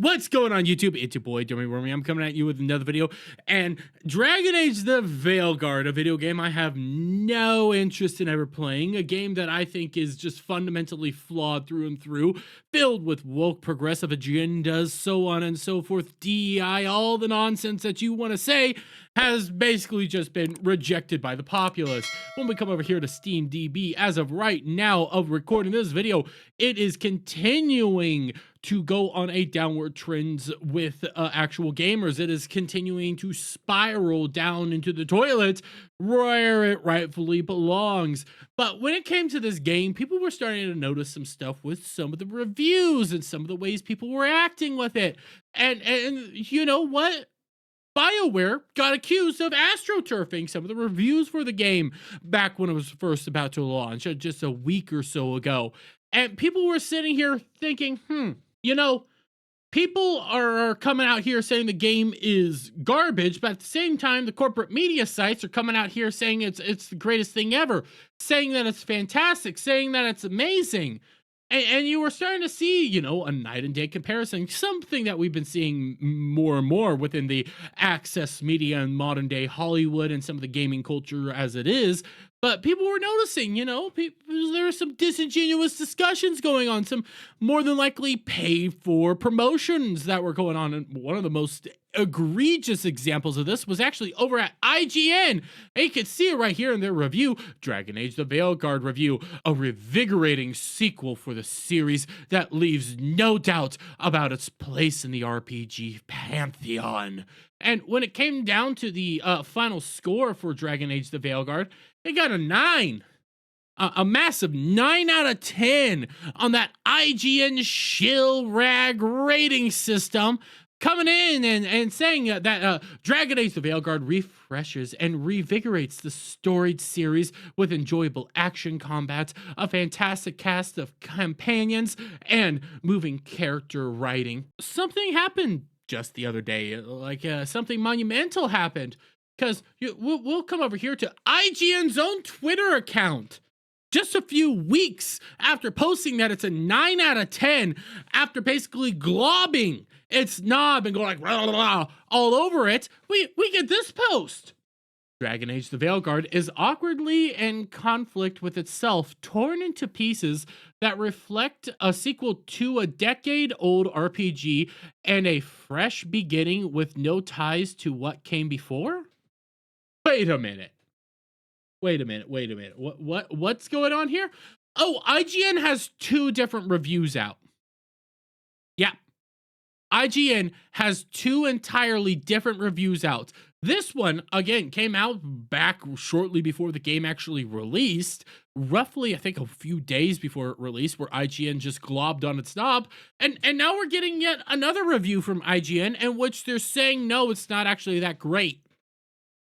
What's going on, YouTube? It's your boy, Dummy Wormy. I'm coming at you with another video. And Dragon Age the Veilguard, a video game I have no interest in ever playing. A game that I think is just fundamentally flawed through and through, filled with woke progressive agendas, so on and so forth, DEI, all the nonsense that you want to say has basically just been rejected by the populace. When we come over here to SteamDB, as of right now of recording this video, it is continuing to go on a downward trend with actual gamers. It is continuing to spiral down into the toilet where it rightfully belongs. But when it came to this game, people were starting to notice some stuff with some of the reviews and some of the ways people were acting with it. And you know what? BioWare got accused of astroturfing some of the reviews for the game back when it was first about to launch, just a week or so ago. And people were sitting here thinking, you know, people are coming out here saying the game is garbage, but at the same time, the corporate media sites are coming out here saying it's the greatest thing ever, saying that it's fantastic, saying that it's amazing. And you were starting to see, you know, a night and day comparison, something that we've been seeing more and more within the access media and modern day Hollywood and some of the gaming culture as it is. But people were noticing, you know, there were some disingenuous discussions going on, some more than likely paid for promotions that were going on. And one of the most egregious examples of this was actually over at IGN. And you can see it right here in their review, Dragon Age the Veilguard review, a revigorating sequel for the series that leaves no doubt about its place in the RPG pantheon. And when it came down to the final score for Dragon Age the Veilguard, it got a 9. A massive 9 out of 10 on that IGN shill rag rating system, coming in and saying that Dragon Age the Veilguard refreshes and revigorates the storied series with enjoyable action combats, a fantastic cast of companions, and moving character writing. Something happened just the other day, like something monumental happened, because we'll come over here to IGN's own Twitter account. Just a few weeks after posting that it's a 9 out of 10, after basically globbing its knob and going like rah, rah, rah, all over it, we get this post. Dragon Age the Veilguard is awkwardly in conflict with itself, torn into pieces that reflect a sequel to a decade-old RPG and a fresh beginning with no ties to what came before? Wait a minute. What's going on here? Oh, IGN has 2 different reviews out. Yeah. IGN has 2 entirely different reviews out. This one, again, came out back shortly before the game actually released, roughly, I think, a few days before it released, where IGN just globbed on its knob. And now we're getting yet another review from IGN in which they're saying, no, it's not actually that great.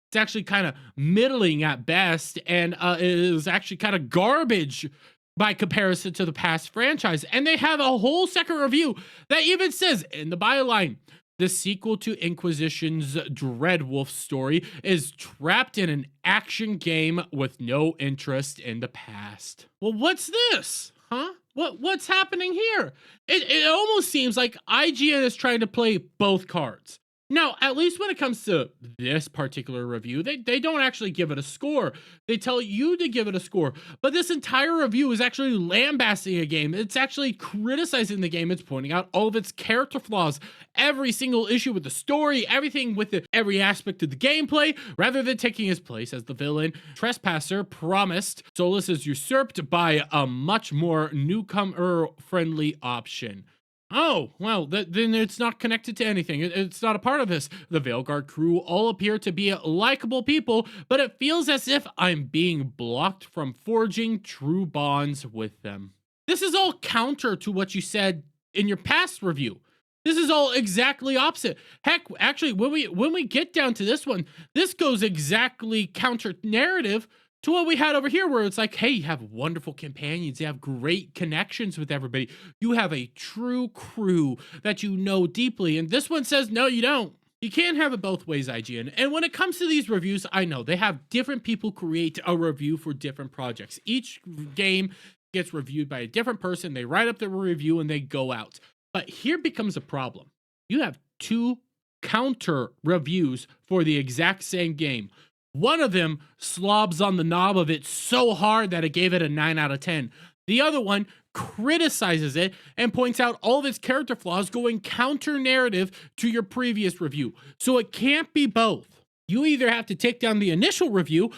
It's actually kind of middling at best, and it is actually kind of garbage by comparison to the past franchise. And they have a whole second review that even says in the byline, the sequel to Inquisition's Dreadwolf story is trapped in an action game with no interest in the past. Well, what's this? Huh? What's happening here? It almost seems like IGN is trying to play both cards. Now, at least when it comes to this particular review, they don't actually give it a score. They tell you to give it a score. But this entire review is actually lambasting a game. It's actually criticizing the game. It's pointing out all of its character flaws, every single issue with the story, everything with every aspect of the gameplay, rather than taking his place as the villain. Trespasser promised. Solus is usurped by a much more newcomer-friendly option. Oh, well, then it's not connected to anything. It's not a part of this. The Veilguard crew all appear to be likable people, but it feels as if I'm being blocked from forging true bonds with them. This is all counter to what you said in your past review. This is all exactly opposite. Heck, actually, when we get down to this one, this goes exactly counter narrative to what we had over here, where it's like, hey, you have wonderful companions, you have great connections with everybody, you have a true crew that you know deeply, and this one says, no, you don't. You can't have it both ways, IGN. And when it comes to these reviews, I know they have different people create a review for different projects. Each game gets reviewed by a different person, they write up the review, and they go out. But here becomes a problem. you have two counter reviews for the exact same game. One of them slobs on the knob of it so hard that it gave it a 9 out of 10. The other one criticizes it and points out all of its character flaws, going counter narrative to your previous review. So it can't be both. You either have to take down the initial review,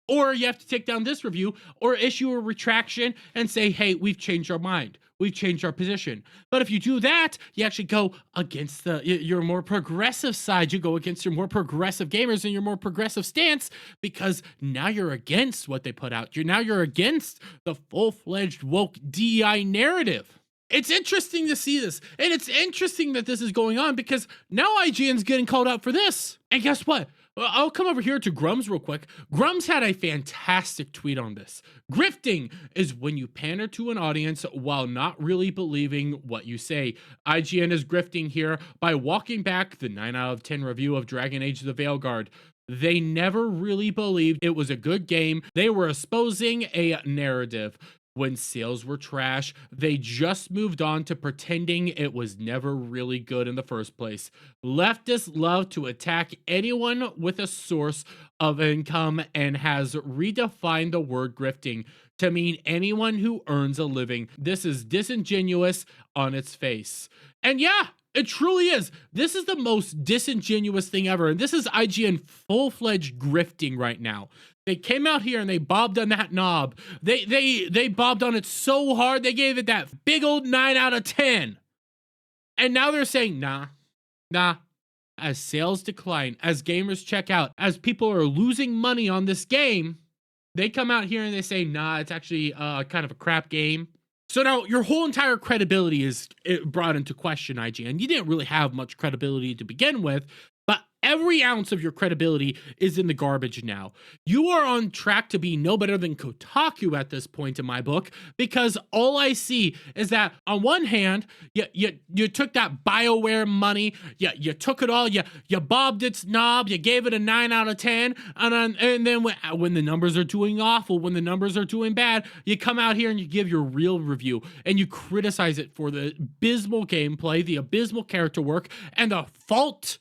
or you have to take down this review, or issue a retraction and say, hey, we've changed our mind. We've changed our position. But if you do that, you actually go against your more progressive side. You go against your more progressive gamers and your more progressive stance, because now you're against what they put out. You're against the full-fledged woke DEI narrative. It's interesting to see this, and it's interesting that this is going on, because now IGN's getting called out for this. And guess what? I'll come over here to Grums real quick. Grums had a fantastic tweet on this. Grifting is when you pander to an audience while not really believing what you say. IGN is grifting here by walking back the 9 out of 10 review of Dragon Age the Veilguard. They never really believed it was a good game. They were espousing a narrative. When sales were trash, they just moved on to pretending it was never really good in the first place. Leftists love to attack anyone with a source of income, and has redefined the word grifting to mean anyone who earns a living. This is disingenuous on its face. And yeah, it truly is. This is the most disingenuous thing ever. And this is IGN full-fledged grifting right now. They came out here and they bobbed on that knob. They bobbed on it so hard, they gave it that big old 9 out of 10. And now they're saying, nah. As sales decline, as gamers check out, as people are losing money on this game, they come out here and they say, nah, it's actually kind of a crap game. So now your whole entire credibility is brought into question, IGN. You didn't really have much credibility to begin with, but every ounce of your credibility is in the garbage now. You are on track to be no better than Kotaku at this point in my book, because all I see is that on one hand, you took that BioWare money, you took it all, you bobbed its knob, you gave it a 9 out of 10, and then when the numbers are doing awful, when the numbers are doing bad, you come out here and you give your real review, and you criticize it for the abysmal gameplay, the abysmal character work, and the fault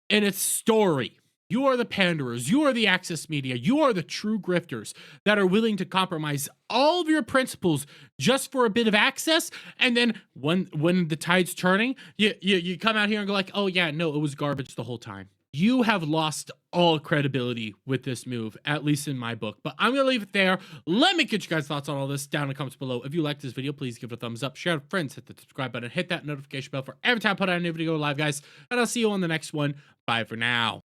in its story. You are the panderers, you are the access media, you are the true grifters that are willing to compromise all of your principles just for a bit of access, and then when the tide's turning, you come out here and go like, oh yeah, no, it was garbage the whole time. You have lost all credibility with this move, at least in my book. But I'm going to leave it there. Let me get you guys' thoughts on all this down in the comments below. If you like this video, please give it a thumbs up, share it with friends, hit the subscribe button, hit that notification bell for every time I put out a new video live, guys. And I'll see you on the next one. Bye for now.